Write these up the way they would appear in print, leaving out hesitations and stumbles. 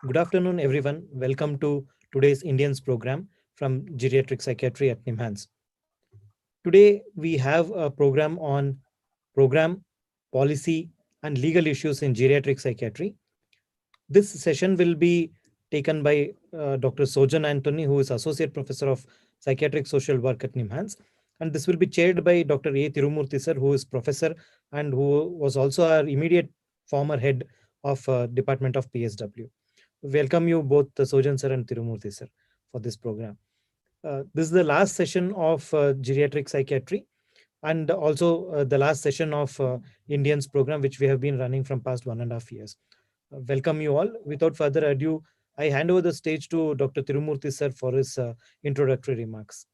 Good afternoon, everyone. Welcome to today's Indians program from Geriatric Psychiatry at NIMHANS. Today, we have a program on program, policy, and legal issues in geriatric psychiatry. This session will be taken by Dr. Sojan Anthony, who is Associate Professor of Psychiatric Social Work at NIMHANS. And this will be chaired by Dr. A. Tirumurthy sir, who is professor and who was also our immediate former head of Department of PSW. Welcome you both, Sojan sir and Tirumurthy sir, for this program. This is the last session of geriatric psychiatry and also the last session of Indians program, which we have been running from past 1.5 years. Welcome you all. Without further ado, I hand over the stage to Dr. Tirumurthy sir for his introductory remarks.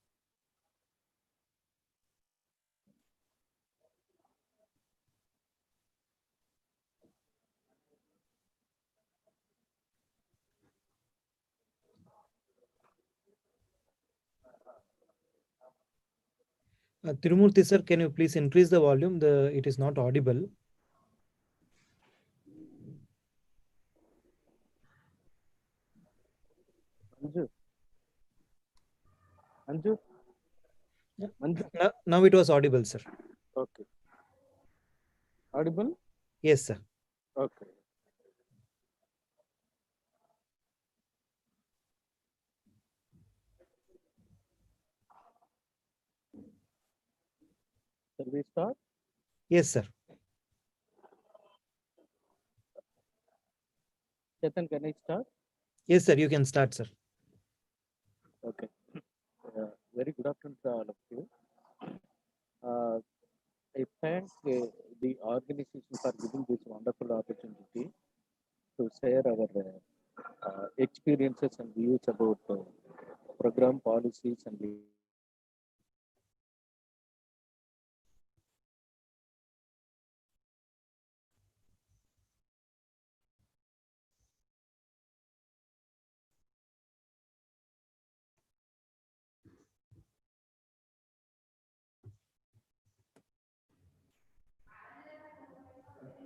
Tirumurthy sir, can you please increase the volume? It is not audible. Manju. Manju. Manju. Now it was audible, sir. Okay. Audible? Yes, sir. Okay. Shall we start? Yes, sir. Chetan, can I start? Yes, sir. You can start, sir. Okay. Very good afternoon to all of you. I thank the organization for giving this wonderful opportunity to share our experiences and views about program policies and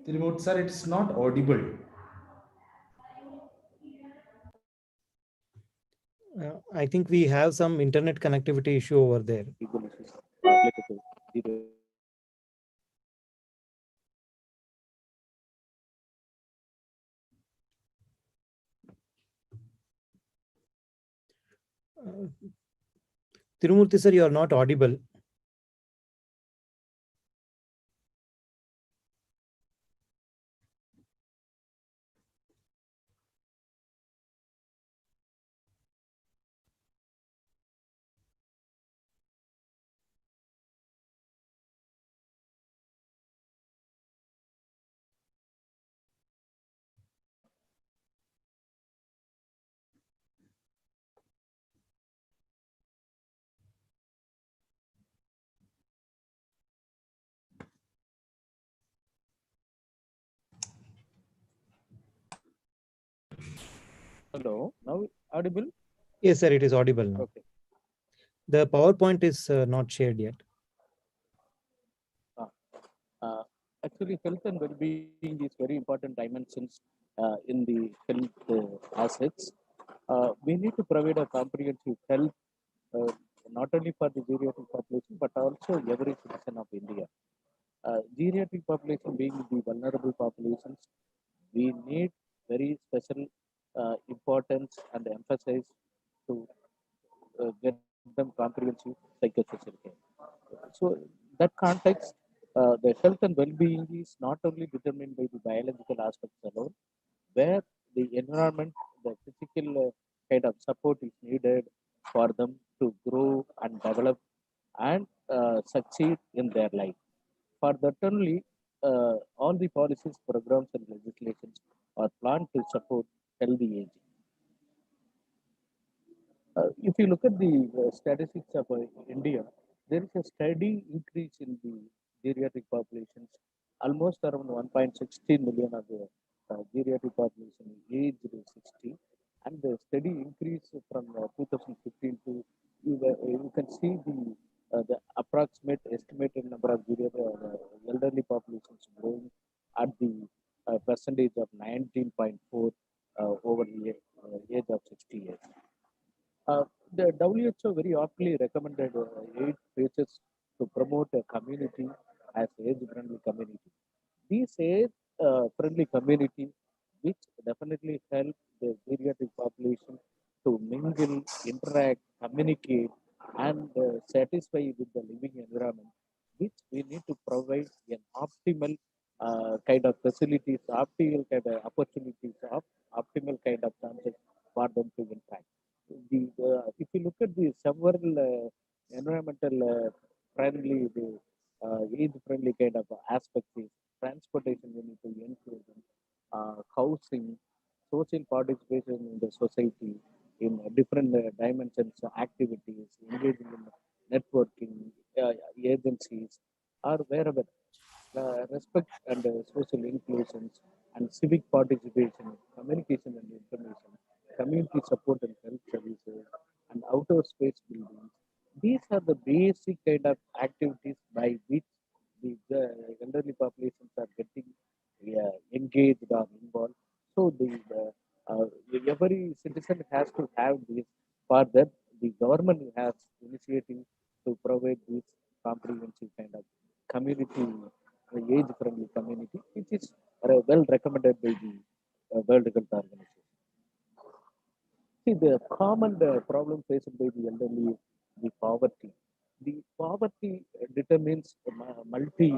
Remote, sir, it's not audible. I think we have some internet connectivity issue over there. legal issues related to the Tirumurthy sir, you are not audible. Hello. Now audible? Yes, sir. It is audible now. Okay. The PowerPoint is not shared yet. Actually, health and well-being is very important dimensions in the health assets. We need to provide a comprehensive health uh, not only for the geriatric population but also every citizen of India. Geriatric population being the vulnerable populations, we need very special importance and emphasis to get them comprehensive psychosocial care. So that context, the health and well-being is not only determined by the biological aspects alone, where the environment, the physical kind of support is needed for them to grow and develop and succeed in their life. For that only, all the policies, programs, and legislations are planned to support healthy aging. If you look at the statistics of India, there is a steady increase in the geriatric populations. Almost around 1.16 million of the geriatric population aged 60, and the steady increase from 2015 to you can see the approximate estimated number of geriatric elderly populations growing at the percentage of 19.4 over The WHO very aptly recommended 8 phases to promote a community as age-friendly community. These age-friendly community, which definitely help the geriatric population to mingle, interact, communicate, and satisfy with the living environment, which we need to provide an optimal kind of facilities, optimal kind of opportunities, optimal kind of chances for them to impact. If you look at the several environmental friendly, the age friendly kind of aspects is transportation we need to include, housing, social participation in the society in different dimensions, activities, engaging in networking, agencies, or wherever respect and social inclusions and civic participation, communication and information, community support and health services, and outdoor space building. These are the basic kind of activities by which the elderly populations are getting engaged or involved. So every citizen has to have this. For that, the government has initiative to provide this comprehensive kind of community, age-friendly community, which is well recommended by the World Health Organization. See, the common problem faced by the elderly is the poverty. The poverty determines multi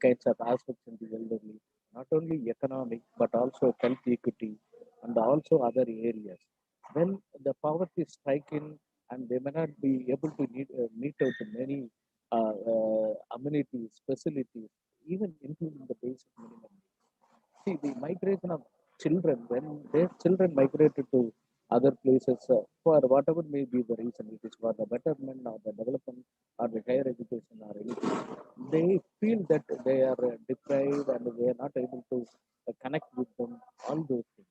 kinds of aspects in the elderly, not only economic but also health equity and also other areas. When the poverty strike in and they may not be able to meet out many amenities, facilities, even including the basic minimum. See, the migration of children, when their children migrated to other places for whatever may be the reason, it is for the betterment or the development or the higher education or anything, they feel that they are deprived and they are not able to connect with them, all those things.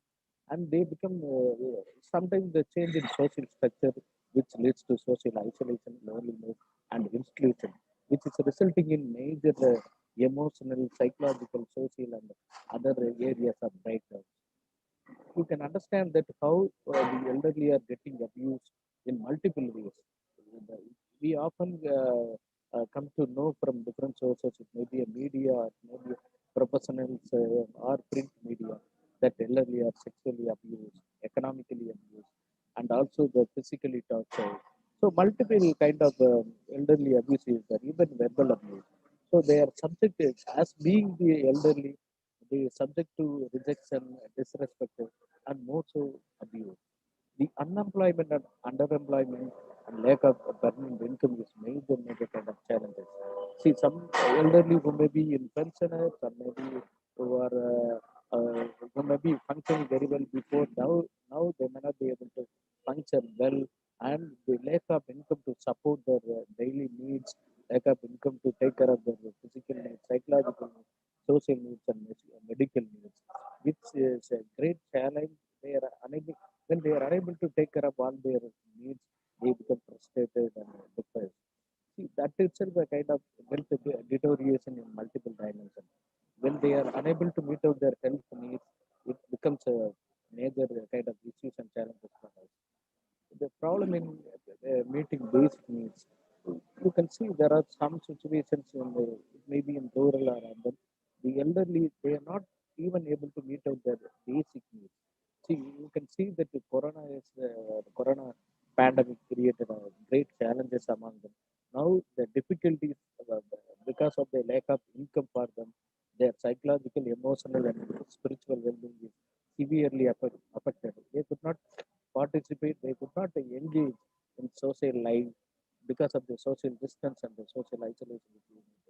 And they become sometimes the change in social structure, which leads to social isolation, loneliness, and exclusion, which is resulting in major emotional, psychological, social, and other areas of breakdown. You can understand that how the elderly are getting abused in multiple ways. We often come to know from different sources, it may be a media, it may be professionals or print media, that elderly are sexually abused, economically abused, and also the physically tortured. So multiple kind of elderly abuse is there, even verbal abuse. So they are subjected as being the elderly, they subject to rejection, disrespect, and more so abuse. The unemployment and underemployment and lack of permanent income is major kind of challenges. See, some elderly who may be in pensioners, or maybe who are who may be functioning very well before, now they may not be able to function well, and the lack of income to support their daily needs, lack of income to take care of their physical needs, psychological needs, social needs, and medical needs, which is a great challenge. They are unable When they are unable to take care of all their needs, they become frustrated and depressed. See, that itself a kind of health deterioration in multiple dimensions. When they are unable to meet out their health needs, it becomes a major kind of issues and challenges for us. The problem in meeting basic needs, you can see there are some situations in maybe in rural or urban, the elderly, they are not even able to meet out their basic needs. See, you can see that the corona pandemic created great challenges among them. Now the difficulties because of the lack of income for them, their psychological, emotional, and spiritual well-being is severely affected. They could not participate, they could not engage in social life because of the social distance and the social isolation between them.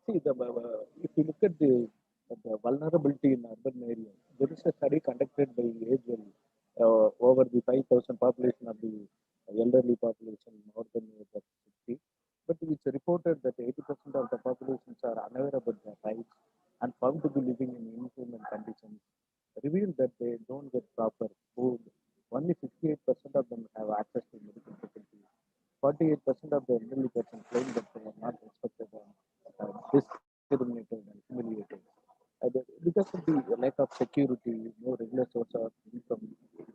See, if you look at the vulnerability in urban areas, there is a study conducted by Agewell over the 5,000 population of the elderly population more than age of 60, but which reported that 80% of the populations are unaware about their rights and found to be living in inhuman conditions, revealed that they don't get proper food. Only 58% of them have access to medical facilities. 48% of the elderly persons claim that they are not respected and discriminated and humiliated. Because of the lack of security, no regular source of income,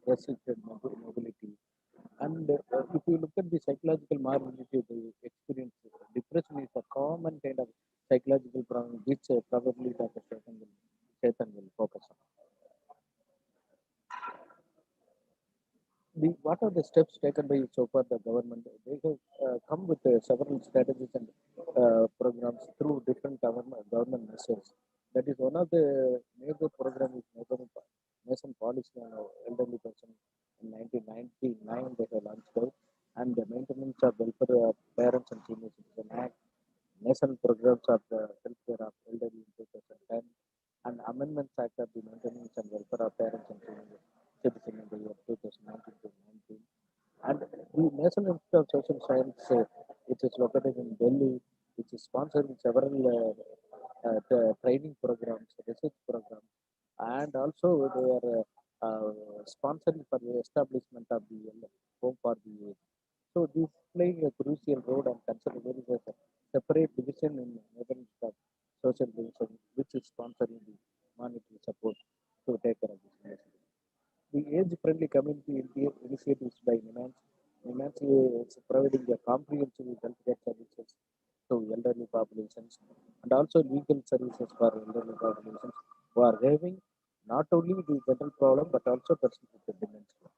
restricted mobility. And if you look at the psychological morbidity of the experience, depression is a common kind of psychological problem which probably Dr. Chetan will focus on. What are the steps taken by so far the government? They have come with several strategies and programs through different government measures. That is one of the major programs is Nation Policy on Elderly Person in 1999 they have launched out, and the Maintenance of Welfare of Parents and Senior Citizen Act, National Programs of the Healthcare of Elderly in 2010, and Amendments Act of the Maintenance and Welfare of Parents and Senior Citizen in the year 2019 to 19. And the National Institute of Social Science, which is located in Delhi, which is sponsoring several training programs, research programs, and also they are sponsoring for the establishment of the home for the aged. So this playing a crucial role and consider there is a separate division in Netherlands of social division, which is sponsoring the monetary support to take care of this initiative. The age-friendly community initiatives by NIMANS. NIMANS is providing a comprehensive healthcare services to elderly populations and also legal services for elderly populations who are having not only the general problem but also persons with dementia.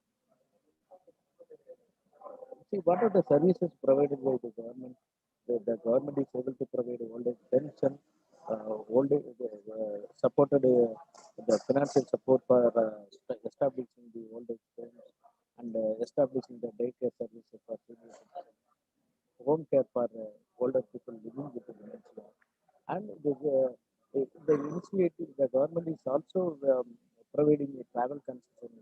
See, what are the services provided by the government? The government is able to provide old age pension, old age, supported the financial support for establishing the old age homes and establishing the daycare services for senior citizens, home care for older people living with dementia. And the initiative, the government is also providing a travel concession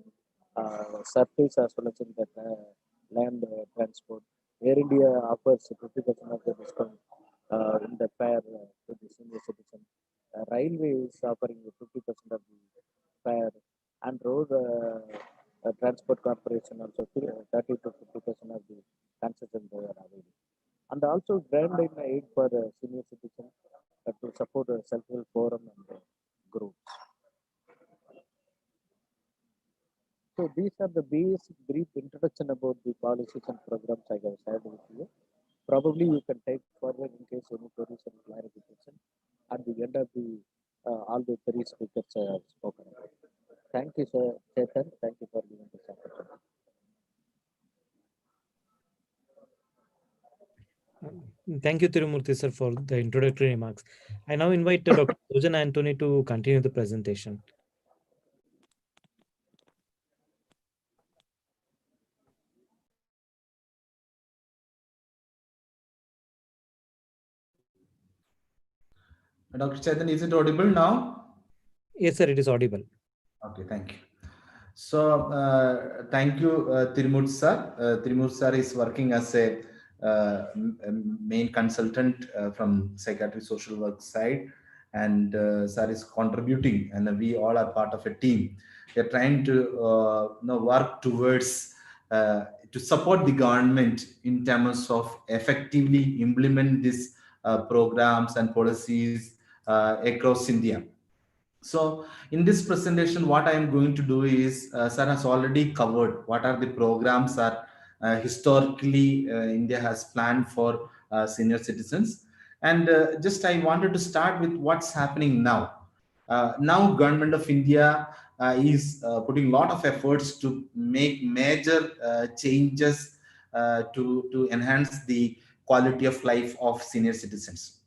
surface as well as in the land transport. Air India offers 50% of the discount in the fare to the senior citizen. Railway is offering 50% of the fare, and road transport corporation also 30 to 50% of the concession they are available. And also grant in aid for senior citizens to support a self-help forum and groups. So these are the basic brief introduction about the policies and programs I have shared with you. Probably you can take forward in case any queries and clarification at the end of the all the three speakers I have spoken about. Thank you, sir, Chetan. Thank you for giving this opportunity. Thank you, Tirumurthy sir, for the introductory remarks. I now invite Dr. Sujan Anthony to continue the presentation. Dr. Chetan, is it audible now? Yes, sir, it is audible. Okay, thank you. So, thank you, Tirumurthy sir. Tirumurthy sir is working as a main consultant from psychiatry social work side, and sir is contributing, and we all are part of a team. We are trying to work towards to support the government in terms of effectively implement these programs and policies across India. So in this presentation, what I am going to do is, sir has already covered what are the programs that historically India has planned for senior citizens. And just I wanted to start with what's happening now. Now government of India is putting a lot of efforts to make major changes to enhance the quality of life of senior citizens.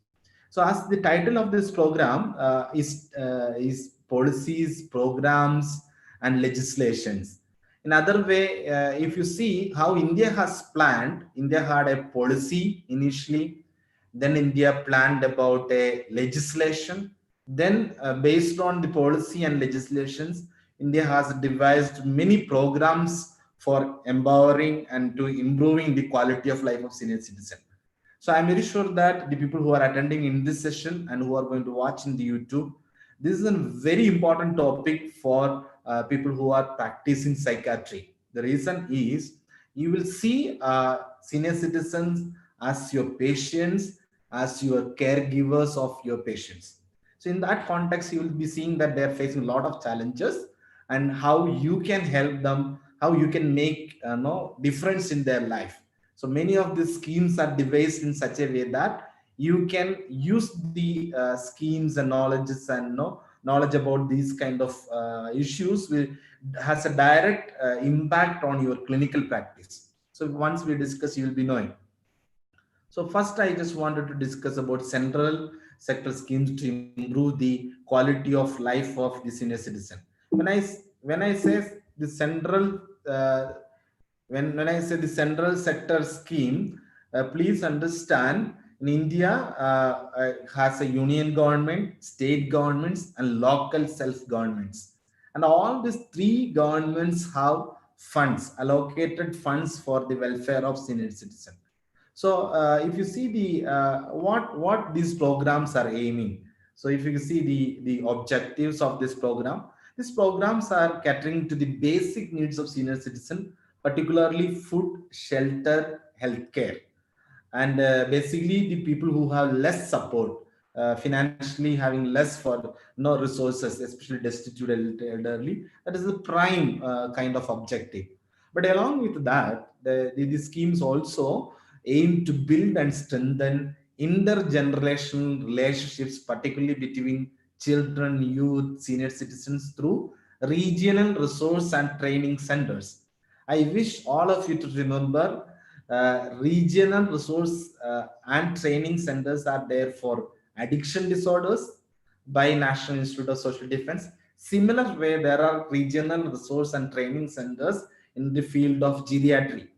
So, as the title of this program is policies, programs, and legislations. In other way, if you see how India has planned, India had a policy initially, then India planned about a legislation. Then, based on the policy and legislations, India has devised many programs for empowering and to improving the quality of life of senior citizens. So I'm very sure that the people who are attending in this session and who are going to watch in the YouTube, this is a very important topic for people who are practicing psychiatry. The reason is you will see senior citizens as your patients, as your caregivers of your patients. So So in that context, you will be seeing that they're facing a lot of challenges, and how you can help them, how you can make no difference in their life. So many of these schemes are devised in such a way that you can use the schemes and knowledges and knowledge about these kind of issues will has a direct impact on your clinical practice. So once we discuss, you will be knowing. So first, I just wanted to discuss about central sector schemes to improve the quality of life of the senior citizen. When I say the central when I say the central sector scheme, please understand, in India has a union government, state governments, and local self governments, and all these three governments have funds, allocated funds for the welfare of senior citizen. So if you see the what these programs are aiming, so if you see the objectives of this program, these programs are catering to the basic needs of senior citizen, particularly food, shelter, healthcare, and basically the people who have less support, financially having less for no resources, especially destitute elderly. That is the prime kind of objective. But along with that, the schemes also aim to build and strengthen intergenerational relationships, particularly between children, youth, senior citizens, through regional resource and training centers. I wish all of you to remember, regional resource and training centers are there for addiction disorders by National Institute of Social Defense. Similar way, there are regional resource and training centers in the field of geriatry,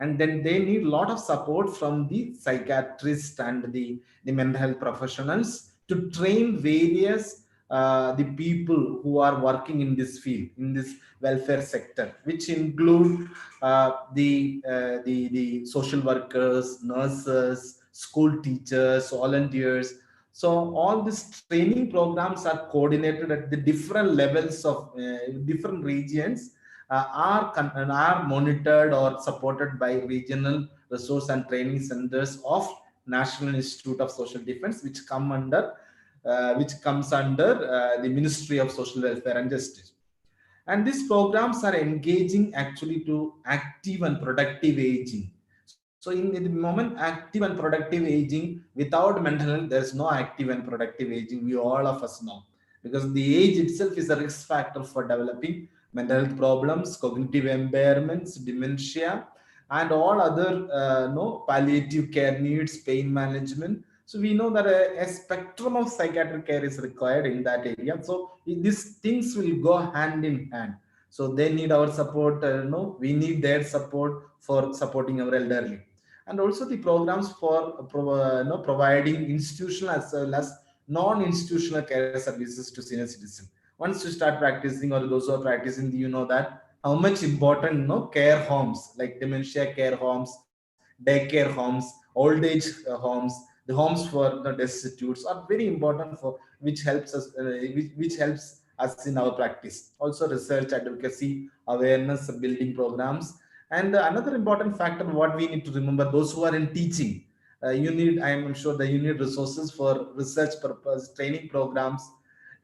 and then they need a lot of support from the psychiatrists and the mental health professionals to train various the people who are working in this field, in this welfare sector, which include the social workers, nurses, school teachers, volunteers. So all these training programs are coordinated at the different levels of different regions, are monitored or supported by regional resource and training centers of National Institute of Social Defense, which comes under the Ministry of Social Welfare and Justice. And these programs are engaging actually to active and productive aging. So in the moment, active and productive aging, without mental health, there's no active and productive aging. We all of us know, because the age itself is a risk factor for developing mental health problems, cognitive impairments, dementia, and all other no palliative care needs, pain management. So we know that a spectrum of psychiatric care is required in that area. So these things will go hand in hand. So they need our support. No, we need their support for supporting our elderly, and also the programs for providing institutional as well as non-institutional care services to senior citizens. Once you start practicing, or those who are practicing, you know that how much important care homes like dementia care homes, daycare homes, old age homes, the homes for the destitutes are very important for which helps us which helps us in our practice. Also research, advocacy, awareness building programs. And another important factor what we need to remember, those who are in teaching, you need, I am sure that you need resources for research purpose, training programs.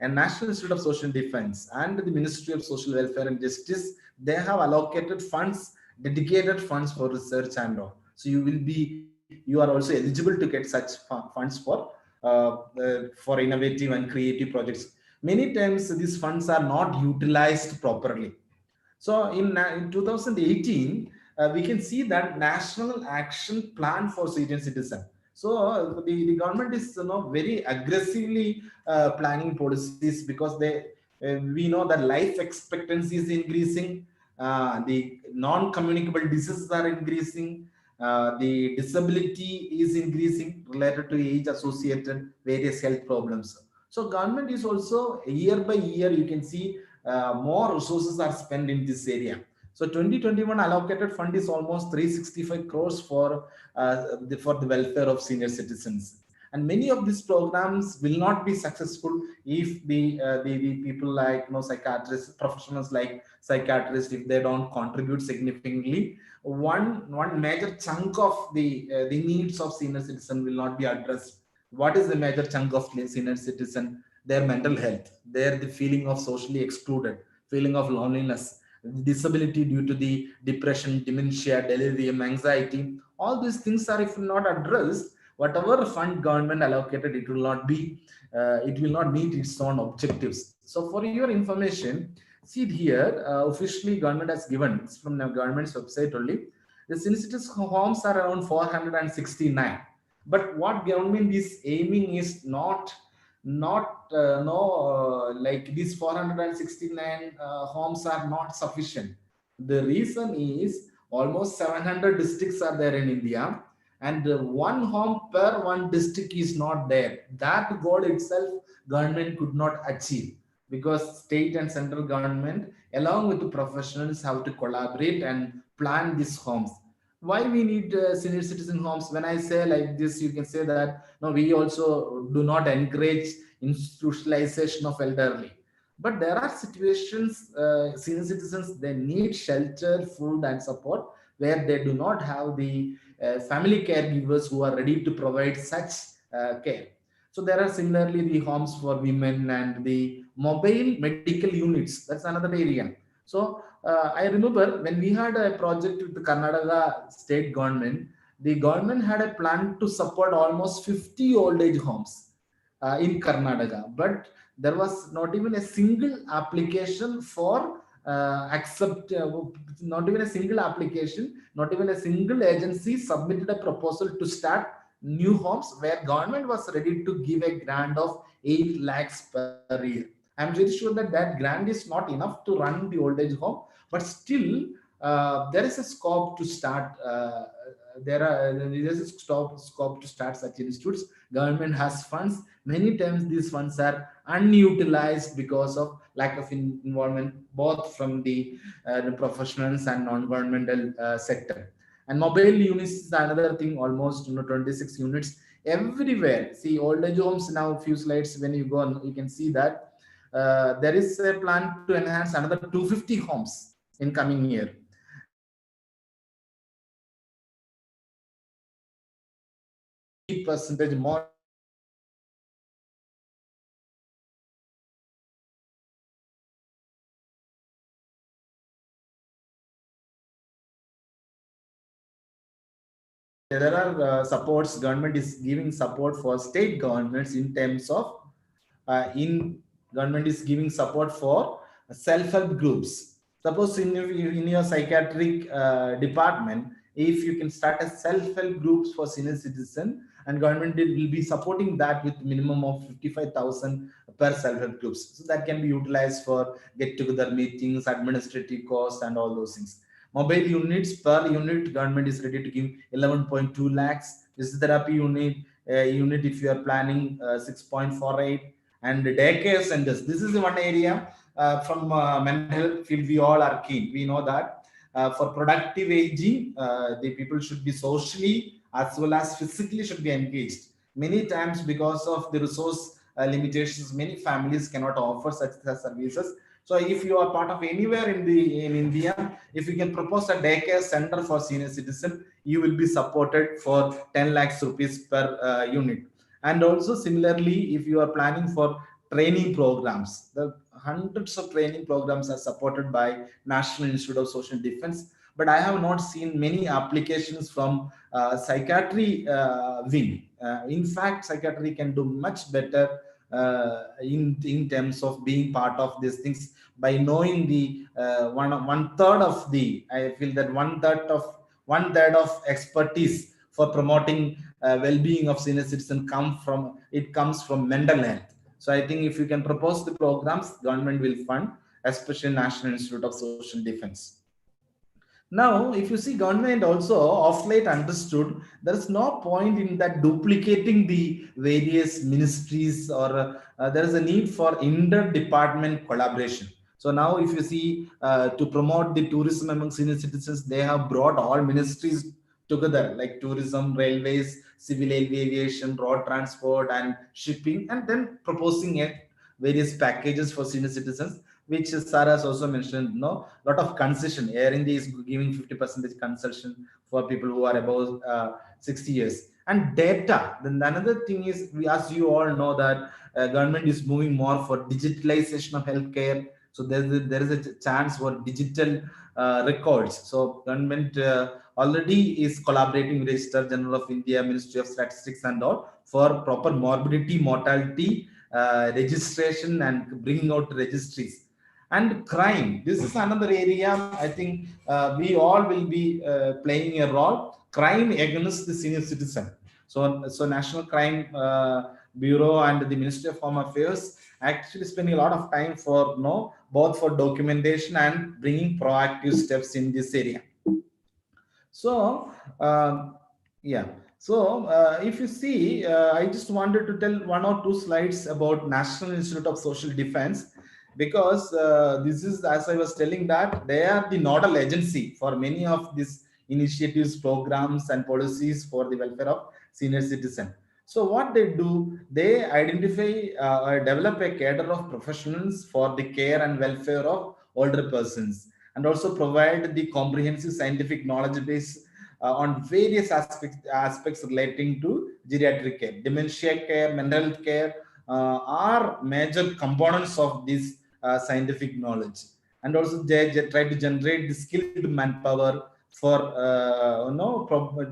And National Institute of Social Defense and the Ministry of Social Welfare and Justice, they have allocated funds, dedicated funds for research and all. So you are also eligible to get such funds for innovative and creative projects. Many times these funds are not utilized properly. So in 2018, we can see that National Action Plan for Senior Citizen. So the government is very aggressively planning policies, because we know that life expectancy is increasing, the non-communicable diseases are increasing, the disability is increasing related to age associated various health problems. So government is also year by year, you can see more resources are spent in this area. So 2021 allocated fund is almost 365 crores for the welfare of senior citizens. And many of these programs will not be successful if the people like psychiatrists, professionals like psychiatrists, if they don't contribute significantly. One major chunk of the needs of senior citizen will not be addressed. What is the major chunk of senior citizen? their mental health, their the feeling of socially excluded, feeling of loneliness, disability due to the depression, dementia, delirium, anxiety. All these things are, if not addressed, whatever fund government allocated, it will not meet its own objectives. So for your information, see here, officially government has given, it's from the government's website only, the senior citizens homes are around 469. But what government is aiming is not no like these 469 homes are not sufficient. The reason is almost 700 districts are there in India, and one home per one district is not there. That goal itself government could not achieve, because state and central government along with the professionals have to collaborate and plan these homes. Why we need senior citizen homes? When I say like this, you can say that no, we also do not encourage institutionalization of elderly, but there are situations, senior citizens, they need shelter, food and support, where they do not have the family caregivers who are ready to provide such care. So there are similarly the homes for women and the mobile medical units. That's another area. So I remember when we had a project with the Karnataka state government, the government had a plan to support almost 50 old age homes in Karnataka, but there was not even a single application for not even a single application, not even a single agency submitted a proposal to start new homes where government was ready to give a grant of 8 lakhs per year. I'm very sure that that grant is not enough to run the old age home, but still there is a scope to start. There is a scope to start such institutes. Government has funds. Many times these funds are unutilized because of lack of involvement, both from the professionals and non-governmental sector. And mobile units is another thing. Almost 26 units everywhere. See old age homes now. Few slides when you go on, you can see that there is a plan to enhance another 250 homes in coming year. Percentage more. There are supports. Government is giving support for state governments in terms of in government is giving support for self-help groups. Suppose in your psychiatric department, if you can start a self-help groups for senior citizen, and government will be supporting that with minimum of 55,000 per self-help groups. So that can be utilized for get-together meetings, administrative costs, and all those things. Mobile units per unit, government is ready to give 11.2 lakhs. Physiotherapy unit if you are planning 6.48, and daycare centers. This is the one area from mental health field we all are keen. We know that for productive aging, the people should be socially as well as physically should be engaged. Many times because of the resource limitations, many families cannot offer such services. So if you are part of anywhere in India, if you can propose a daycare center for senior citizen, you will be supported for 10 lakhs rupees per unit. And also similarly, if you are planning for training programs, the hundreds of training programs are supported by National Institute of Social Defense, but I have not seen many applications from psychiatry wing. In fact, psychiatry can do much better in terms of being part of these things by knowing the one third of the, I feel that one third of expertise for promoting well-being of senior citizen comes from mental health. So I think if you can propose the programs, government will fund, especially National Institute of Social Defense. Now, if you see, government also of late understood there is no point in that duplicating the various ministries, or there is a need for inter-department collaboration. So now, if you see, to promote the tourism among senior citizens, they have brought all ministries together, like tourism, railways, civil aviation, road transport, and shipping, and then proposing various packages for senior citizens, which Sarah has also mentioned. No, lot of concession. Air India is giving 50% concession for people who are above 60 years. And data. Then another thing is, as you all know that government is moving more for digitalization of healthcare. So there is a chance for digital records. So government already is collaborating with Register General of India, Ministry of Statistics and all for proper morbidity, mortality registration and bringing out registries. And crime, this is another area I think we all will be playing a role. Crime against the senior citizen. So National Crime Bureau and the Ministry of Home Affairs actually spending a lot of time for both for documentation and bringing proactive steps in this area. So yeah, so if you see, I just wanted to tell one or two slides about National Institute of Social Defense, because this is, as I was telling, that they are the nodal agency for many of these initiatives, programs and policies for the welfare of senior citizen. So what they do, they identify or develop a cadre of professionals for the care and welfare of older persons, and also provide the comprehensive scientific knowledge base on various aspects relating to geriatric care. Dementia care, mental health care are major components of this scientific knowledge. And also they try to generate the skilled manpower for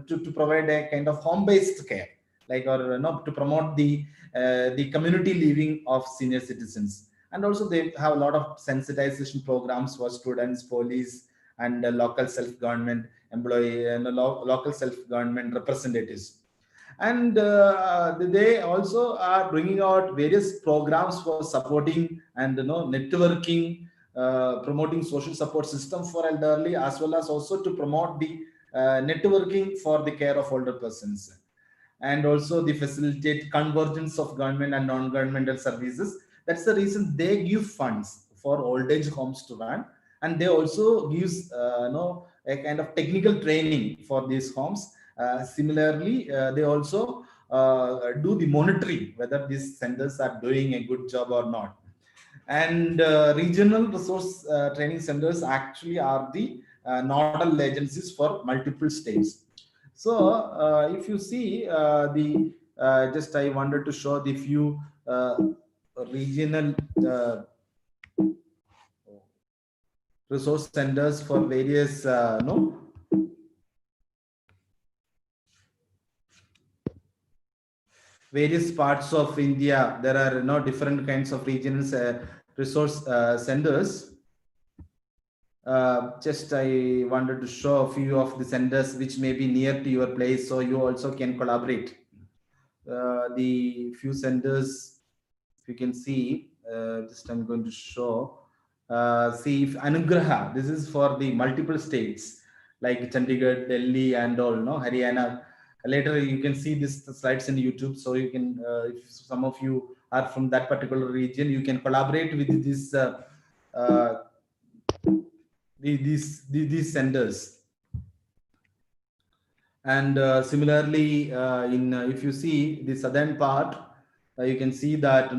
to provide a kind of home-based care, like, or to promote the community living of senior citizens. And also they have a lot of sensitization programs for students, police, and local self-government employee and local self-government representatives. And they also are bringing out various programs for supporting and networking, promoting social support system for elderly, as well as also to promote the networking for the care of older persons. And also they facilitate convergence of government and non-governmental services. That's the reason they give funds for old age homes to run, and they also gives a kind of technical training for these homes. Similarly, they also do the monitoring whether these centers are doing a good job or not. And regional resource training centers actually are the nodal agencies for multiple states. So if you see the just I wanted to show the few regional resource centers for various various parts of India. There are different kinds of regional resource centers. Just I wanted to show a few of the centers which may be near to your place, so you also can collaborate. The few centers, if you can see, just I'm going to show. See, if Anugraha, this is for the multiple states like Chandigarh, Delhi, and all, Haryana. Later you can see this slides in YouTube, so you can, if some of you are from that particular region, you can collaborate with this these centers. And similarly, if you see the southern part, you can see that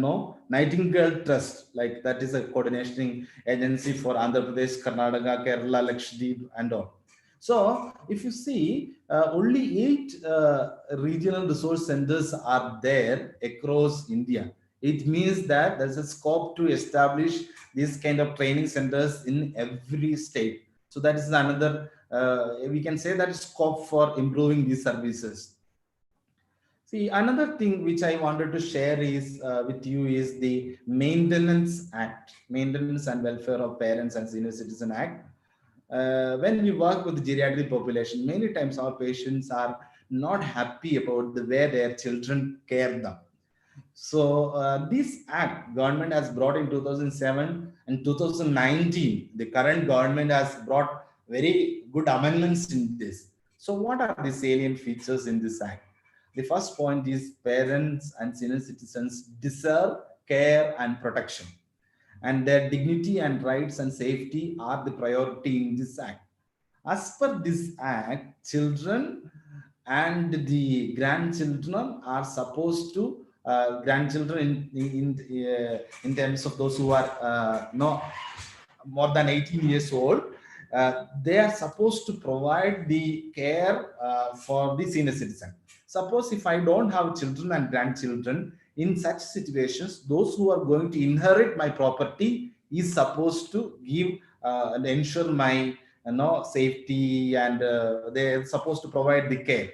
Nightingale Trust, like that is a coordinating agency for Andhra Pradesh, Karnataka, Kerala, Lakshadweep, and all. So if you see, only 8 regional resource centers are there across India. It means that there's a scope to establish these kind of training centers in every state. So that is another, we can say that scope for improving these services. See, another thing which I wanted to share is with you is the Maintenance Act, Maintenance and Welfare of Parents and Senior Citizen Act. When we work with the geriatric population, many times our patients are not happy about the way their children care them. So this act government has brought in 2007 and 2019. The current government has brought very good amendments in this. So what are the salient features in this act? The first point is parents and senior citizens deserve care and protection, and their dignity and rights and safety are the priority in this act. As per this act, children and the grandchildren are supposed to grandchildren in terms of those who are no more than 18 years old, they are supposed to provide the care for the senior citizen. Suppose if I don't have children and grandchildren, in such situations, those who are going to inherit my property is supposed to give and ensure my safety, and they're supposed to provide the care.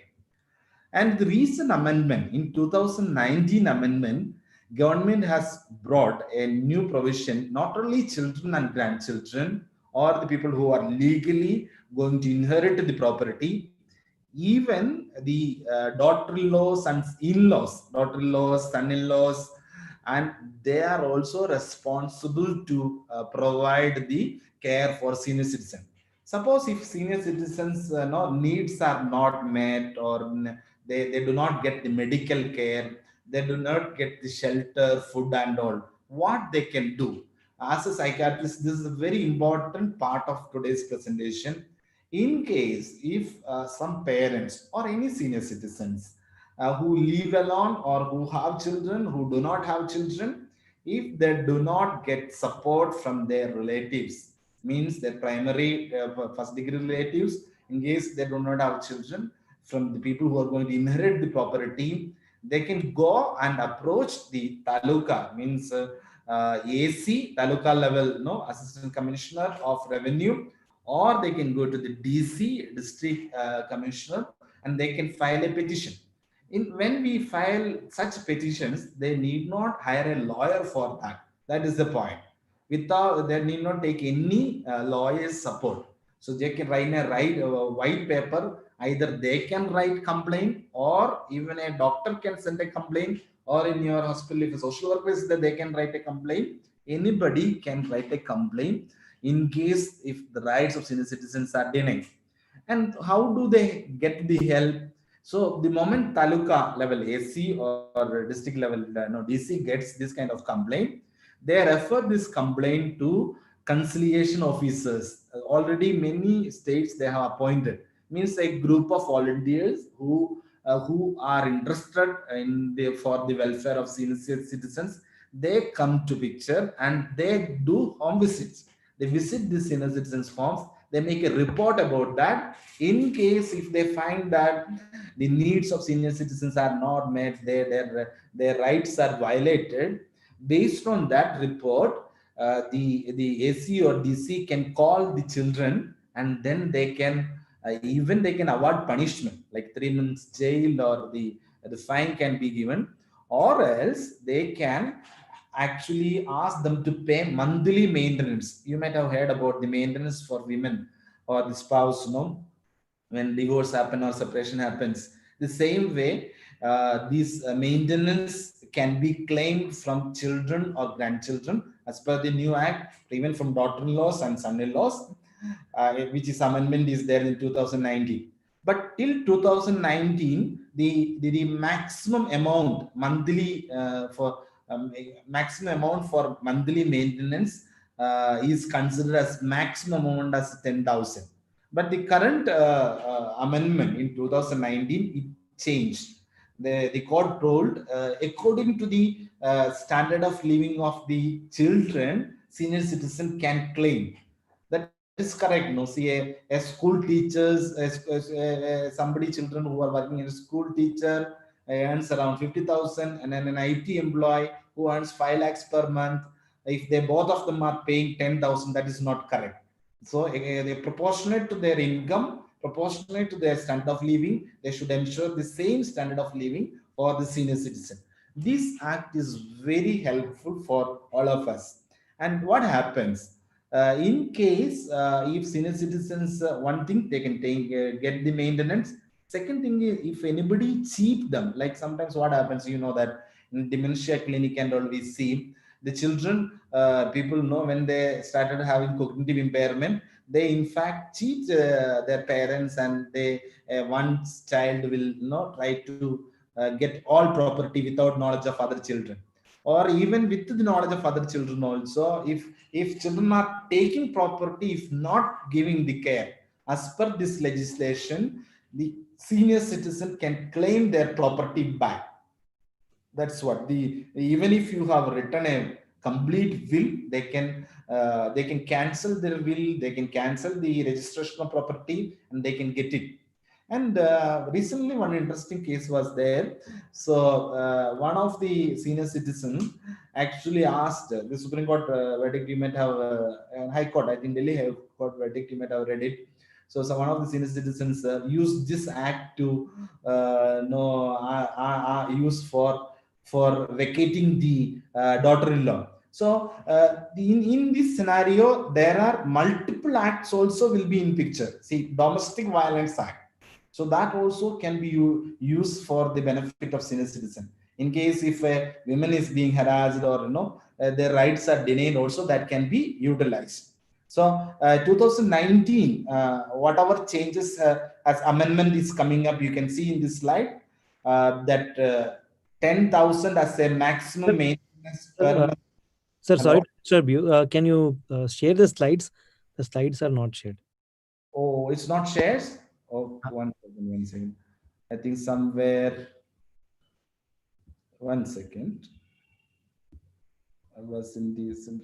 And the recent amendment in 2019 amendment, government has brought a new provision. Not only children and grandchildren or the people who are legally going to inherit the property, even the daughter-in-laws and in-laws, daughter-in-laws, son-in-laws, and they are also responsible to provide the care for senior citizen. Suppose if senior citizens needs are not met, or they do not get the medical care, they do not get the shelter, food and all, what they can do? As a psychiatrist, this is a very important part of today's presentation. In case if some parents or any senior citizens who live alone or who have children, who do not have children, if they do not get support from their relatives, means their primary first degree relatives, in case they do not have children, from the people who are going to inherit the property, they can go and approach the taluka, means AC, taluka level, assistant commissioner of revenue, or they can go to the DC, district commissioner, and they can file a petition. When we file such petitions, they need not hire a lawyer for that. That is the point. Without, they need not take any lawyer's support. So they can write a white paper. Either they can write complaint, or even a doctor can send a complaint, or in your hospital, if a social worker is there, they can write a complaint. Anybody can write a complaint in case if the rights of senior citizens are denied. And how do they get the help? So the moment taluka level AC or district level DC gets this kind of complaint, they refer this complaint to conciliation officers. Already many states they have appointed, means a group of volunteers who are interested in for the welfare of senior citizens. They come to picture and they do home visits. They visit the senior citizens' homes. They make a report about that. In case if they find that the needs of senior citizens are not met, their rights are violated, based on that report, the AC or DC can call the children, and then they can even they can award punishment like 3 months jail, or the fine can be given, or else they can actually ask them to pay monthly maintenance. You might have heard about the maintenance for women or the spouse, when divorce happen or separation happens. The same way, these maintenance can be claimed from children or grandchildren as per the new act, even from daughter-in-laws and son-in-laws, which is amendment is there in 2019. But till 2019, the maximum amount monthly maximum amount for monthly maintenance is considered as maximum amount as 10,000. But the current amendment in 2019, it changed. The court told, according to the standard of living of the children, senior citizen can claim. That is correct. See, a school teachers, somebody children who are working in a school teacher earns around 50,000, and then an IT employee who earns 5 lakhs per month. If they both of them are paying 10,000, that is not correct. So they proportionate to their income, proportionate to their standard of living, they should ensure the same standard of living for the senior citizen. This act is very helpful for all of us. And what happens in case if senior citizens, one thing they can take, get the maintenance. Second thing is, if anybody cheat them, like sometimes what happens, that in dementia clinic and all we see the children, people know when they started having cognitive impairment, they in fact cheat their parents, and they one child will try to get all property without knowledge of other children, or even with the knowledge of other children also. If children are taking property, if not giving the care as per this legislation, the senior citizen can claim their property back. That's what even if you have written a complete will, they can cancel their will, they can cancel the registration of property, and they can get it. And recently, one interesting case was there. So one of the senior citizens actually asked the Supreme Court verdict. You might have and High Court. I think Delhi High Court verdict. You might have read it. So one of the senior citizens used this act to no use for vacating the daughter-in-law. So in this scenario, there are multiple acts also will be in picture. See, Domestic Violence Act. So that also can be used for the benefit of senior citizen. In case if a woman is being harassed or their rights are denied, also that can be utilized. So 2019, whatever changes as amendment is coming up, you can see in this slide that 10,000 as a maximum maintenance per month. Sir, Hello? sorry to disturb you. Can you share the slides? The slides are not shared. Oh, it's not shares? Oh, one second. I think somewhere, 1 second. I was in this in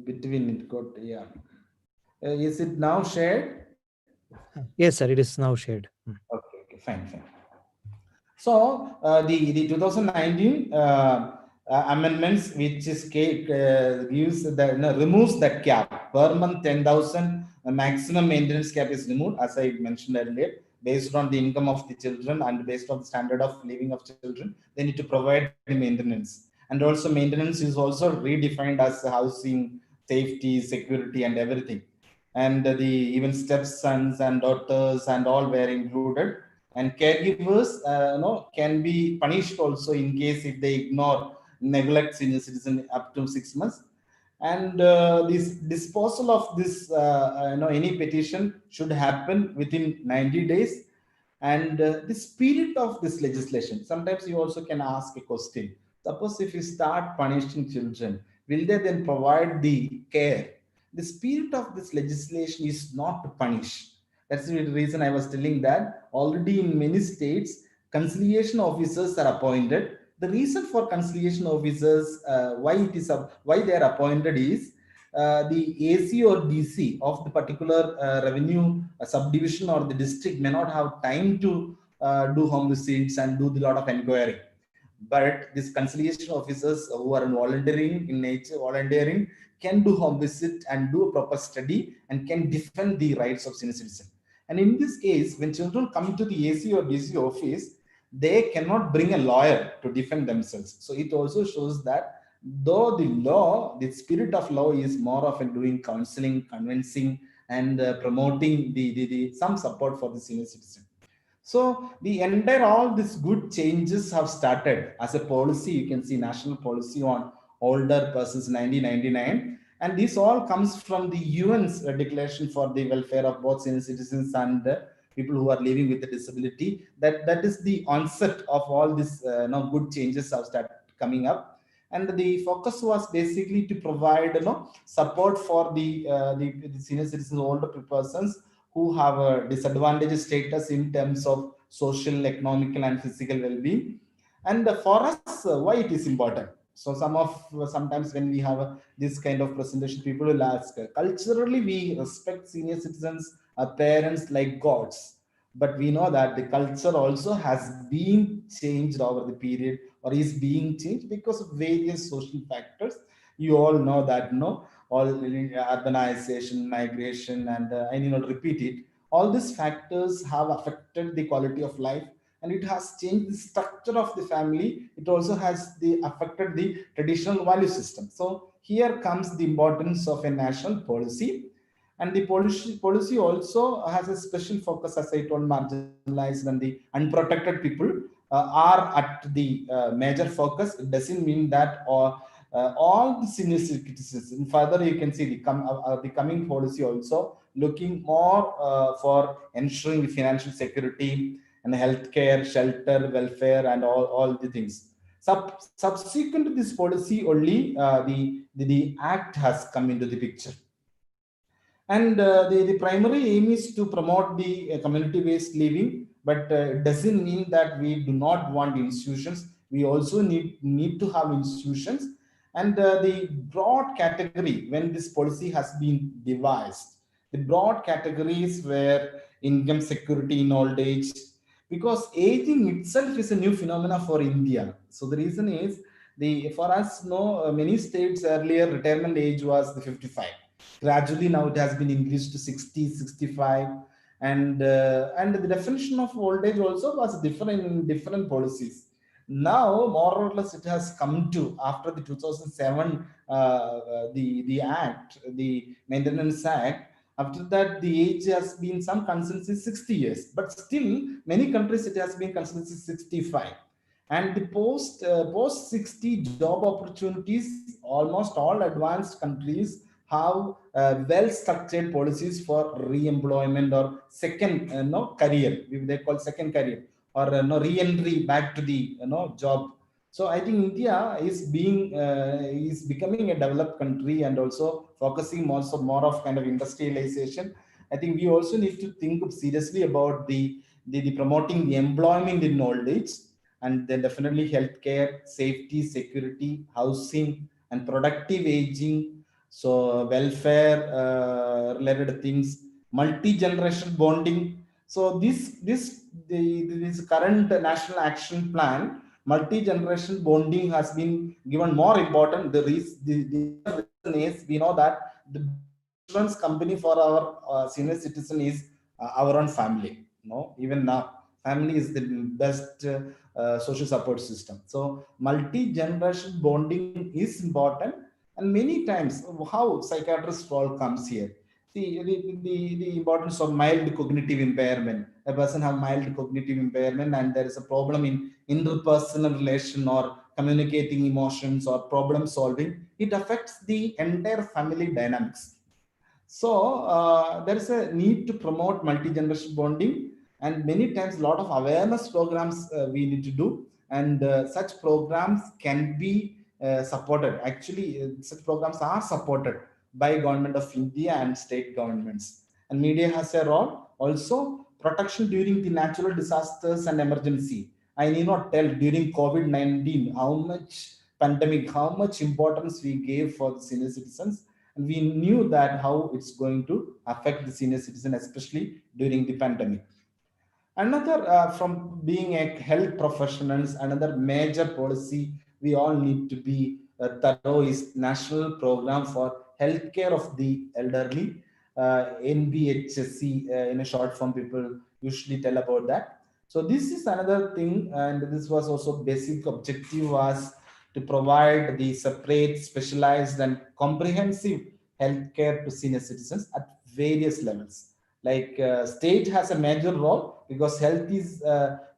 between it got, yeah. Is it now shared? Yes, sir, it is now shared. Okay, fine. So the 2019 amendments, which is gives the removes that cap per month 10,000 maximum maintenance cap is removed, as I mentioned earlier, based on the income of the children and based on the standard of living of children. They need to provide the maintenance, and also maintenance is also redefined as housing, safety, security, and everything. And the even stepsons and daughters and all were included, and caregivers can be punished also in case if they ignore neglect senior citizen up to 6 months. And this disposal of this any petition should happen within 90 days. And the spirit of this legislation, sometimes you also can ask a question: suppose if you start punishing children, will they then provide the care? The spirit of this legislation is not to punish. That's the reason I was telling that already in many states, conciliation officers are appointed. The reason for conciliation officers, why they are appointed is the AC or DC of the particular revenue subdivision or the district may not have time to do home visits and do a lot of inquiry. But these conciliation officers who are volunteering in nature, volunteering, can do home visit and do a proper study and can defend the rights of senior citizen. And in this case, when children come to the AC or DC office, they cannot bring a lawyer to defend themselves. So it also shows that though the spirit of law is more often doing counseling, convincing, and promoting the some support for the senior citizen. So the entire all these good changes have started as a policy. You can see national policy on older persons 1999, and this all comes from the UN's declaration for the welfare of both senior citizens and people who are living with a disability. That is the onset of all these good changes have started coming up. And the focus was basically to provide support for the senior citizens, older persons who have a disadvantaged status in terms of social, economical, and physical well-being. And for us, why it is important? So sometimes when we have this kind of presentation, people will ask, culturally we respect senior citizens, parents like gods, but we know that the culture also has been changed over the period, or is being changed because of various social factors. You all know that all urbanization, migration, and I need not repeat it. All these factors have affected the quality of life, and it has changed the structure of the family. It also has affected the traditional value system. So here comes the importance of a national policy. And the policy also has a special focus, as I told, marginalized and the unprotected people are at the major focus. It doesn't mean that all the senior citizens. And further, you can see the coming policy also looking more for ensuring the financial security and healthcare, shelter, welfare, and all the things. Subsequent to this policy, only the act has come into the picture. And the primary aim is to promote the community-based living, but it doesn't mean that we do not want institutions. We also need to have institutions. And the broad category, when this policy has been devised, the broad categories were income security in old age, because aging itself is a new phenomena for India. So the reason is, the for us, no, many states earlier retirement age was the 55. Gradually now it has been increased to 60, 65, and the definition of old age also was different in different policies. Now more or less it has come to, after the 2007 the act, the Maintenance Act. After that, the age has been some consensus 60 years, but still many countries it has been consensus 65. And the post 60 job opportunities, almost all advanced countries have well structured policies for re-employment or second no career. They call second career, or no re-entry back to the job. So I think India is becoming a developed country, and also focusing more of kind of industrialization. I think we also need to think seriously about the promoting the employment in old age, and then definitely healthcare, safety, security, housing, and productive aging. So welfare related things, multi-generation bonding. So this current national action plan, multi-generation bonding has been given more important. The reason is, we know that the best insurance company for our senior citizen is our own family. No, even now, family is the best social support system. So multi-generation bonding is important, and many times how psychiatrist role comes here. The importance of mild cognitive impairment. A person have mild cognitive impairment, and there is a problem in interpersonal relation, or communicating emotions, or problem solving. It affects the entire family dynamics. So there is a need to promote multi-generation bonding, and many times a lot of awareness programs we need to do, and such programs can be supported. Actually, such programs are supported by Government of India and state governments, and media has a role. Also, protection during the natural disasters and emergency. I need not tell, during COVID-19 how much pandemic, how much importance we gave for the senior citizens, and we knew that how it's going to affect the senior citizen, especially during the pandemic. Another, from being a health professionals, another major policy we all need to be thorough is national program for healthcare of the elderly, NBHSC, in a short form people usually tell about that. So this is another thing, and this was also basic objective was to provide the separate, specialized, and comprehensive healthcare to senior citizens at various levels. Like state has a major role, because health is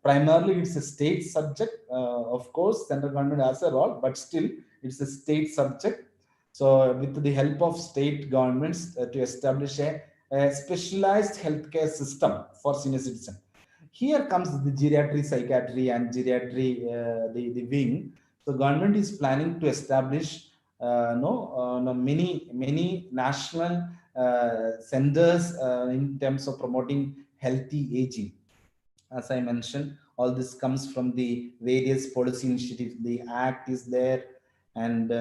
primarily it's a state subject. Of course, central government has a role, but still it's a state subject. So with the help of state governments to establish a specialized healthcare system for senior citizen. Here comes the geriatric psychiatry and geriatry, the wing. So government is planning to establish no, many national centers in terms of promoting healthy aging. As I mentioned, all this comes from the various policy initiatives. The act is there, and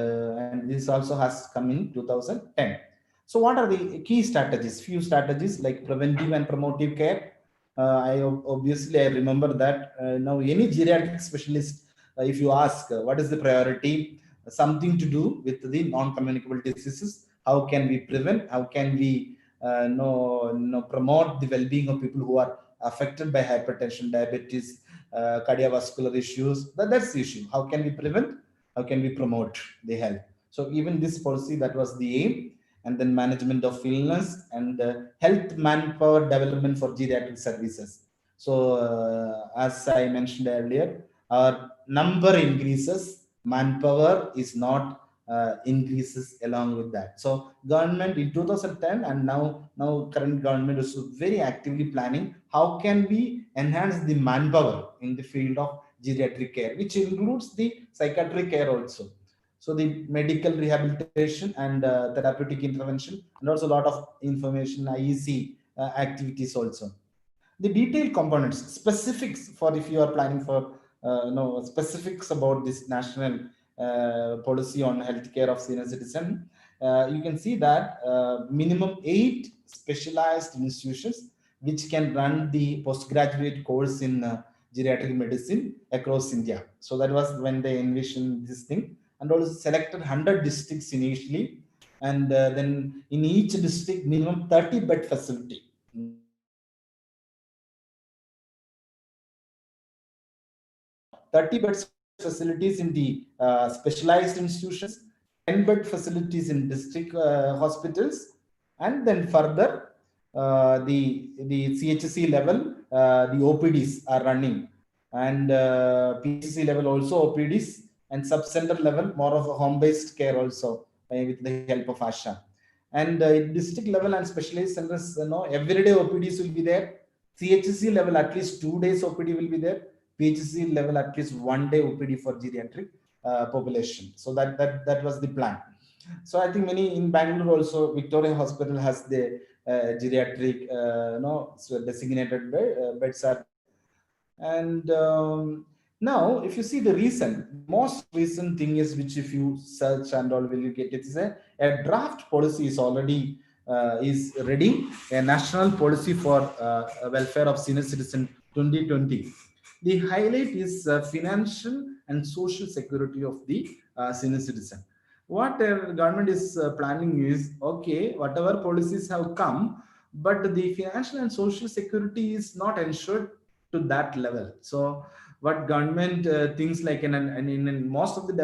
this also has come in 2010. So, what are the key strategies? Few strategies like preventive and promotive care. Obviously I remember that now any geriatric specialist, if you ask what is the priority, something to do with the non-communicable diseases. How can we prevent? How can we promote the well-being of people who are affected by hypertension, diabetes, cardiovascular issues? That's the issue. How can we prevent? How can we promote the health? So even this policy, that was the aim. And then management of illness, and health manpower development for geriatric services. So as I mentioned earlier, our number increases, manpower is not increases along with that. So government in 2010, and now current government is very actively planning how can we enhance the manpower in the field of geriatric care, which includes the psychiatric care also. So the medical rehabilitation and therapeutic intervention, and also a lot of information IEC activities also. The detailed components, specifics, for if you are planning for specifics about this national policy on healthcare of senior citizen. You can see that minimum 8 specialized institutions which can run the postgraduate course in geriatric medicine across India. So that was when they envisioned this thing, and also selected 100 districts initially, and then in each district minimum 30 bed facility. 30 bed facilities in the specialized institutions, 10 bed facilities in district hospitals, and then further the CHC level, the OPDs are running, and PHC level also OPDs, and sub-center level more of a home-based care also with the help of ASHA. And district level and specialized centers, everyday OPDs will be there. CHC level at least 2 days OPD will be there. PHC level at least 1 day OPD for geriatric population. So that was the plan. So I think many in Bangalore also, Victoria Hospital has the geriatric so designated beds are there. And now if you see the most recent thing is, which if you search and all will you get, it is a draft policy is already is ready, a national policy for welfare of senior citizen 2020. The highlight is financial and social security of the senior citizen. What government is planning is, okay, whatever policies have come, but the financial and social security is not ensured to that level. So what government thinks, like in most of the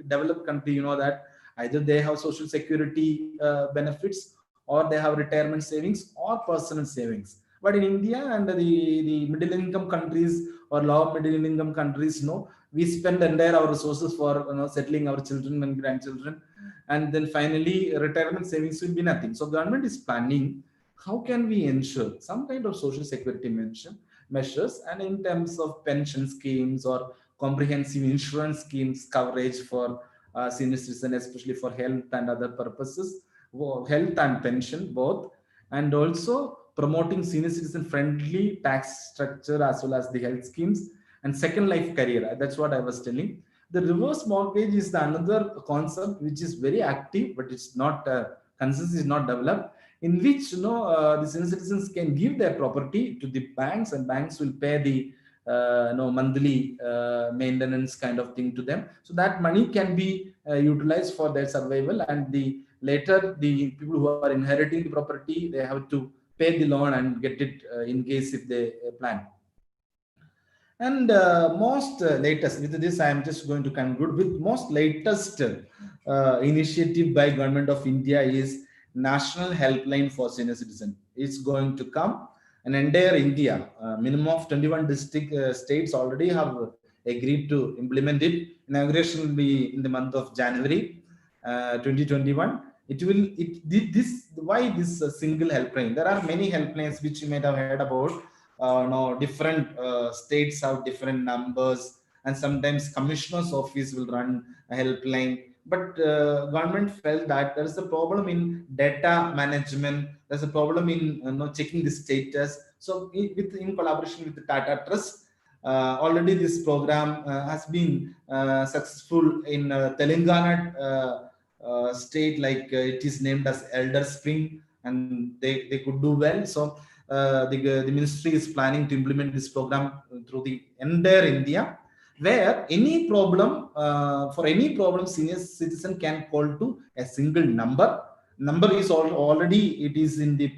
developed country, that either they have social security benefits, or they have retirement savings or personal savings. But in India and the middle income countries or low middle income countries, we spend entire our resources for settling our children and grandchildren, and then finally retirement savings will be nothing. So government is planning how can we ensure some kind of social security measures, and in terms of pension schemes or comprehensive insurance schemes coverage for senior citizen, especially for health and other purposes, health and pension both, and also promoting senior citizen friendly tax structure as well as the health schemes and second life career. That's what I was telling. The reverse mortgage is the another concept which is very active, but it's not consensus is not developed, in which the senior citizens can give their property to the banks, and banks will pay the monthly maintenance kind of thing to them, so that money can be utilized for their survival, and the later the people who are inheriting the property, they have to pay the loan and get it in case if they plan. And most latest, with this I am just going to conclude with most latest initiative by government of India is national helpline for senior citizen. It's going to come, and entire India, minimum of 21 district states already have agreed to implement it. Inauguration will be in the month of January 2021. Why this single helpline? There are many helplines which you might have heard about. Different states have different numbers, and sometimes commissioner's office will run a helpline. But government felt that there is a problem in data management. There's a problem in checking the status. So in collaboration with the Tata Trust, already this program has been successful in Telangana state, like it is named as Elder Spring, and they could do well. So the ministry is planning to implement this program through the entire India, where any problem for any problem senior citizen can call to a single number is already it is in the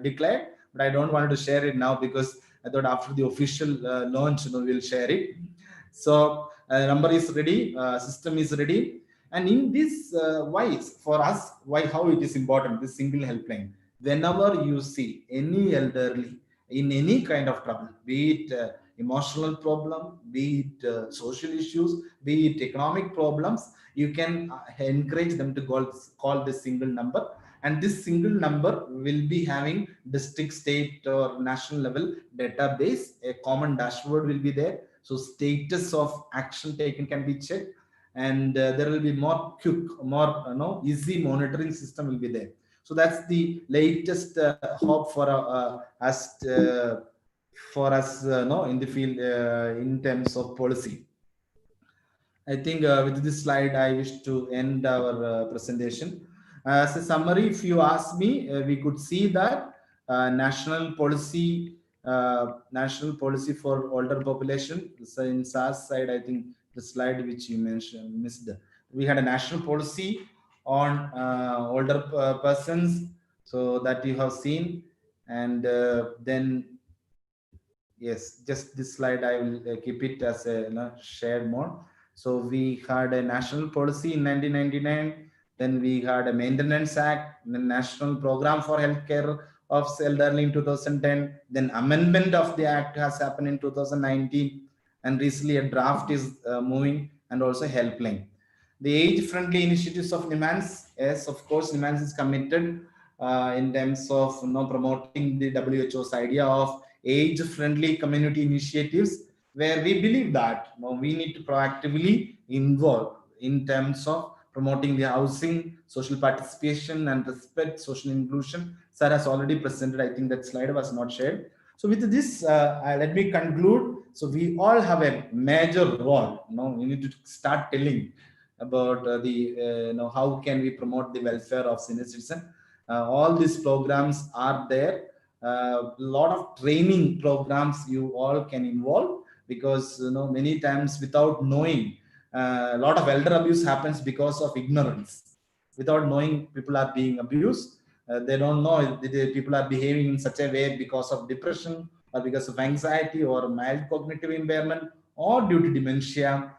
declared, but I don't want to share it now because I thought after the official launch we'll share it. So number is ready, system is ready, and in this for us, how it is important, this single helpline. Whenever you see any elderly in any kind of trouble, be it emotional problem, be it social issues, be it economic problems, you can encourage them to call this single number, and this single number will be having district, state or national level database. A common dashboard will be there, so status of action taken can be checked, and there will be more quick, more easy monitoring system will be there. So that's the latest hope for us in the field in terms of policy. I think with this slide, I wish to end our presentation. As a summary, if you ask me, we could see that national policy for older population. So in SARS side, I think the slide which you mentioned missed. We had a national policy on older persons, so that you have seen, and then yes, just this slide I will keep it as a shared mode. So we had a national policy in 1999, then we had a maintenance act, the national program for healthcare of elderly in 2010, then amendment of the act has happened in 2019, and recently a draft is moving, and also helpline. The age friendly initiatives of NIMHANS, yes, of course NIMHANS is committed in terms of promoting the WHO's idea of age friendly community initiatives, where we believe that we need to proactively involve in terms of promoting the housing, social participation, and respect, social inclusion. Sir has already presented, I think that slide was not shared. So with this, let me conclude. So we all have a major role. We need to start telling about the how can we promote the welfare of senior citizen. All these programs are there. A lot of training programs you all can involve, because many times without knowing, a lot of elder abuse happens because of ignorance. Without knowing, people are being abused. They don't know the people are behaving in such a way because of depression, or because of anxiety, or mild cognitive impairment, or due to dementia.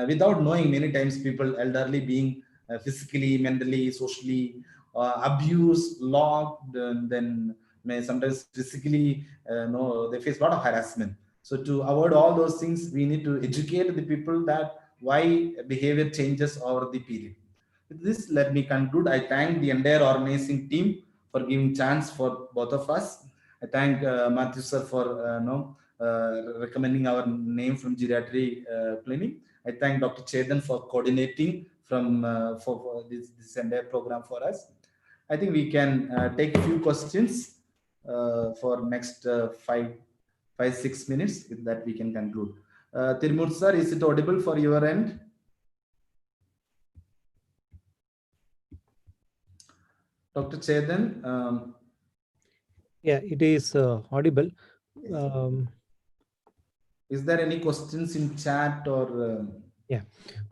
Without knowing, many times people elderly being physically, mentally, socially abused, locked, and then may sometimes physically no, they face a lot of harassment. So to avoid all those things, we need to educate the people that why behavior changes over the period. With this, let me conclude. I thank the entire organizing team for giving chance for both of us. I thank Matthew sir for recommending our name from geriatry clinic. I thank Dr. Chetan for coordinating from for this entire program for us. I think we can take a few questions for next 5-6 minutes. With that, we can conclude. Tirumurthy sir, is it audible for your end? Dr. Chetan? Yeah, it is audible. Is there any questions in chat or? Yeah,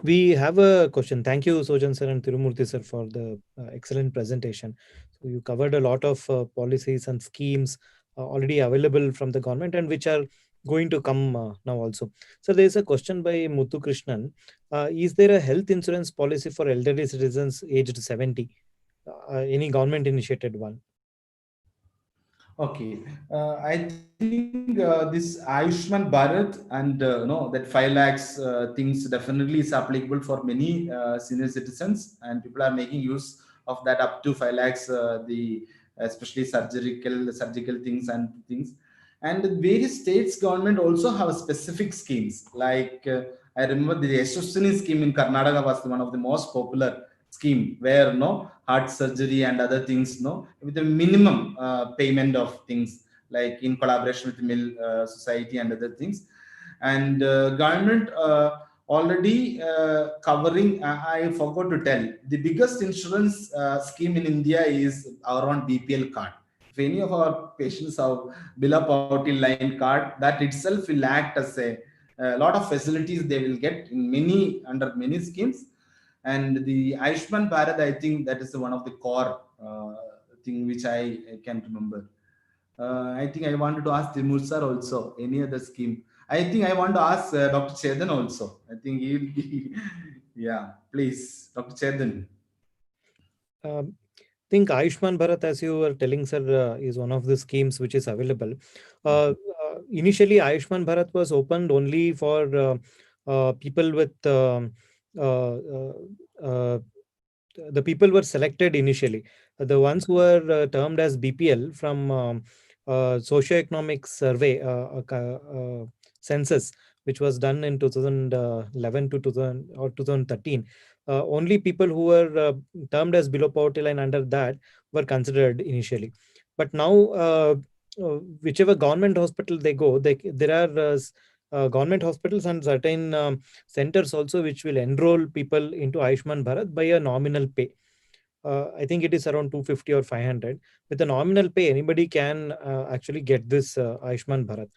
we have a question. Thank you, Sojan sir and Tirumurthy sir, for the excellent presentation. So you covered a lot of policies and schemes already available from the government, and which are going to come now also. So there is a question by Muthu Krishnan. Is there a health insurance policy for elderly citizens aged 70? Any government initiated one? Okay, I think this Ayushman Bharat and no, that 5 lakhs things definitely is applicable for many senior citizens, and people are making use of that up to 5 lakhs, the especially surgical things and things. And various states government also have specific schemes. Like I remember the Yashaswini scheme in Karnataka was one of the most popular scheme, where heart surgery and other things with a minimum payment of things, like in collaboration with the mill society and other things. And government already covering, I forgot to tell, the biggest insurance scheme in India is our own BPL card. If any of our patients have below poverty line card, that itself will act as a lot of facilities they will get in under many schemes. And the Ayushman Bharat, I think that is one of the core thing which I can remember. I think I wanted to ask Tirumurthy sir also, any other scheme. I think I want to ask Dr. Chetan also. I think he will be, yeah, please, Dr. Chetan. I think Ayushman Bharat, as you were telling, sir, is one of the schemes which is available. Initially, Ayushman Bharat was opened only for people with the people were selected initially. The ones who were termed as BPL from socioeconomic survey census, which was done in 2011 to 2000 or 2013. Only people who were termed as below poverty line under that were considered initially. But now, whichever government hospital they go, there are government hospitals and certain centers also which will enroll people into Ayushman Bharat by a nominal pay. I think it is around 250 or 500. With a nominal pay, anybody can actually get this Ayushman Bharat.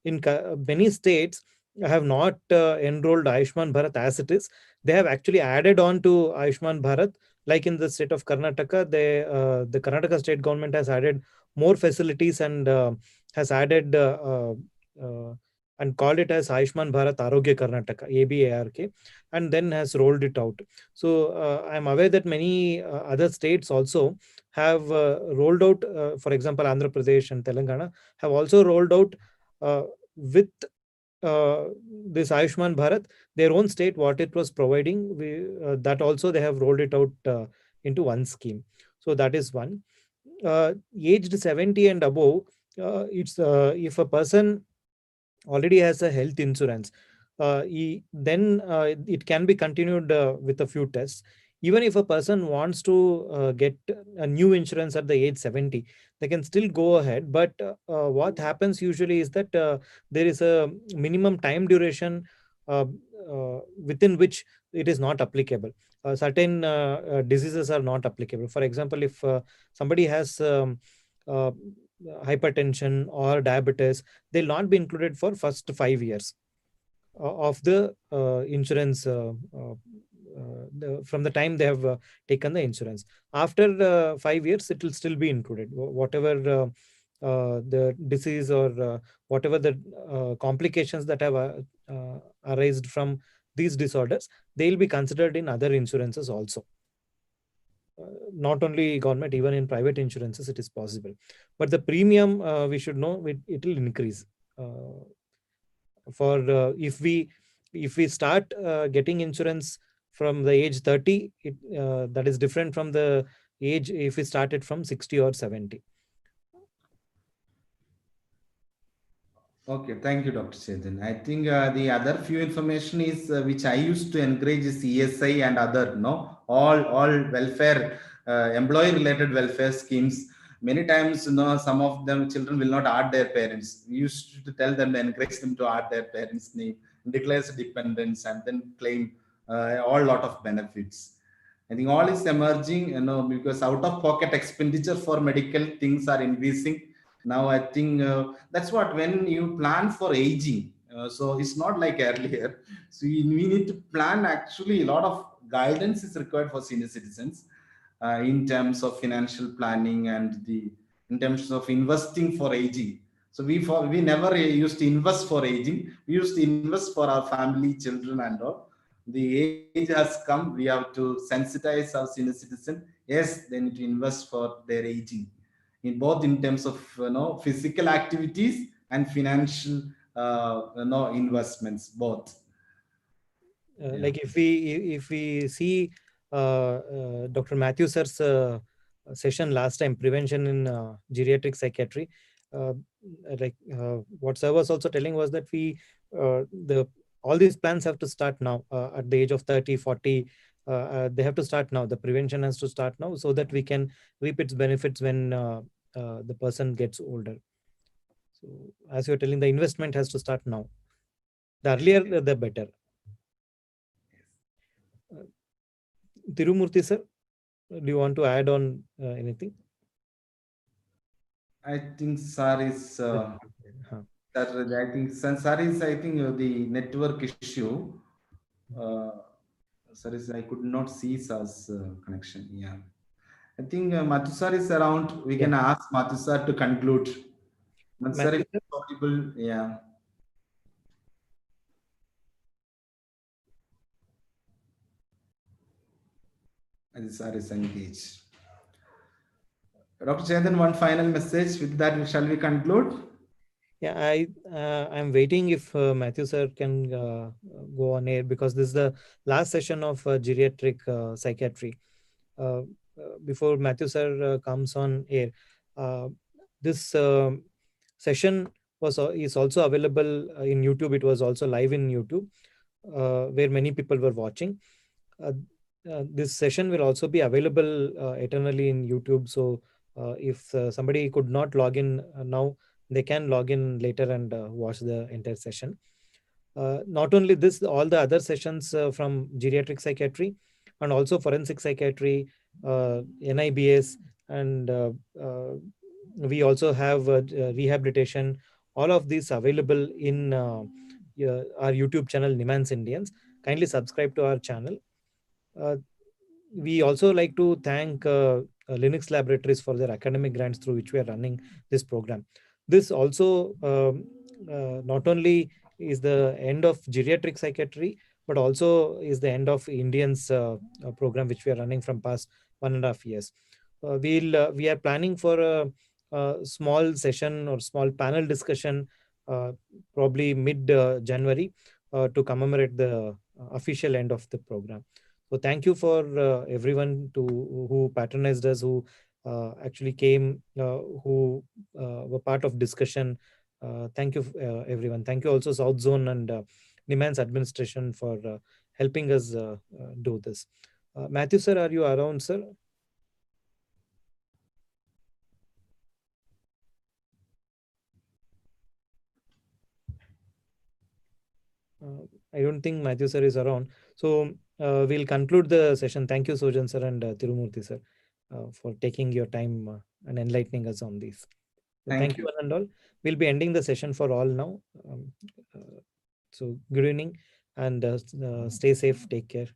In many states have not enrolled Ayushman Bharat as it is. They have actually added on to Ayushman Bharat. Like in the state of Karnataka, the Karnataka state government has added more facilities and has added and called it as Ayushman Bharat Arogya Karnataka, ABARK, and then has rolled it out. So I'm aware that many other states also have rolled out, for example, Andhra Pradesh and Telangana have also rolled out with this Ayushman Bharat, their own state, what it was providing, that also they have rolled it out into one scheme. So that is one. Aged 70 and above, it's if a person already has a health insurance, then it can be continued with a few tests. Even if a person wants to get a new insurance at the age 70, they can still go ahead. But what happens usually is that there is a minimum time duration within which it is not applicable. Certain diseases are not applicable. For example, if somebody has uh, hypertension or diabetes, they'll not be included for first 5 years of the insurance from the time they have taken the insurance. After 5 years, it will still be included. Whatever the disease or whatever the complications that have arisen from these disorders, they will be considered in other insurances also. Not only government, even in private insurances, it is possible. But the premium, we should know, it will increase. For if we start getting insurance from the age 30, that is different from the age if we started from 60 or 70. Okay, thank you, Dr. Chetan. I think the other few information is which I used to encourage is ESI and other, no, all welfare, employee-related welfare schemes. Many times, some of them children will not add their parents. We used to tell them, encourage them to add their parents' name, declares dependence, and then claim all lot of benefits. I think all is emerging, because out-of-pocket expenditure for medical things are increasing. Now I think that's what, when you plan for aging, so it's not like earlier. So we need to plan. Actually, a lot of guidance is required for senior citizens in terms of financial planning and in terms of investing for aging. So we never used to invest for aging. We used to invest for our family, children, and all. The age has come. We have to sensitize our senior citizen. Yes, they need to invest for their aging, in both in terms of physical activities and financial investments, both. Like if we see Dr. Matthew sir's session last time, prevention in geriatric psychiatry, what sir was also telling was that all these plans have to start now at the age of 30, 40. They have to start now. The prevention has to start now so that we can reap its benefits when the person gets older. So as you're telling, the investment has to start now. The earlier, the better. Tirumurthy sir, do you want to add on anything? I think sir is that I think sir is, I think the network issue. Sir is, I could not see sir's connection. Yeah, I think Mathu sir is around. We can ask Mathu sir to conclude. Mathu sir, if possible, yeah. Sir is engaged. Dr. Chetan, one final message. With that, shall we conclude? Yeah, I'm waiting if Matthew sir can go on air, because this is the last session of geriatric psychiatry. Before Matthew sir comes on air, this session is also available in YouTube. It was also live in YouTube, where many people were watching. This session will also be available eternally in YouTube. So if somebody could not log in now, they can log in later and watch the entire session. Not only this, all the other sessions from geriatric psychiatry and also forensic psychiatry NIBS, and we also have rehabilitation. All of these available in our YouTube channel, Nimans Indians. Kindly subscribe to our channel. We also like to thank Linux Laboratories for their academic grants through which we are running this program. This also not only is the end of geriatric psychiatry, but also is the end of Indians program which we are running from past 1.5 years. We are planning for a small session or small panel discussion, probably mid January, to commemorate the official end of the program. So thank you for everyone who patronized us, who actually came, who were part of discussion. Thank you, everyone. Thank you also South Zone and Nimans administration for helping us do this. Matthew sir, are you around, sir? I don't think Matthew sir is around. So we'll conclude the session. Thank you, Sojan sir and Tirumurthy sir, for taking your time and enlightening us on this. Thank you one and all. We'll be ending the session for all now. So good evening and stay safe. Take care.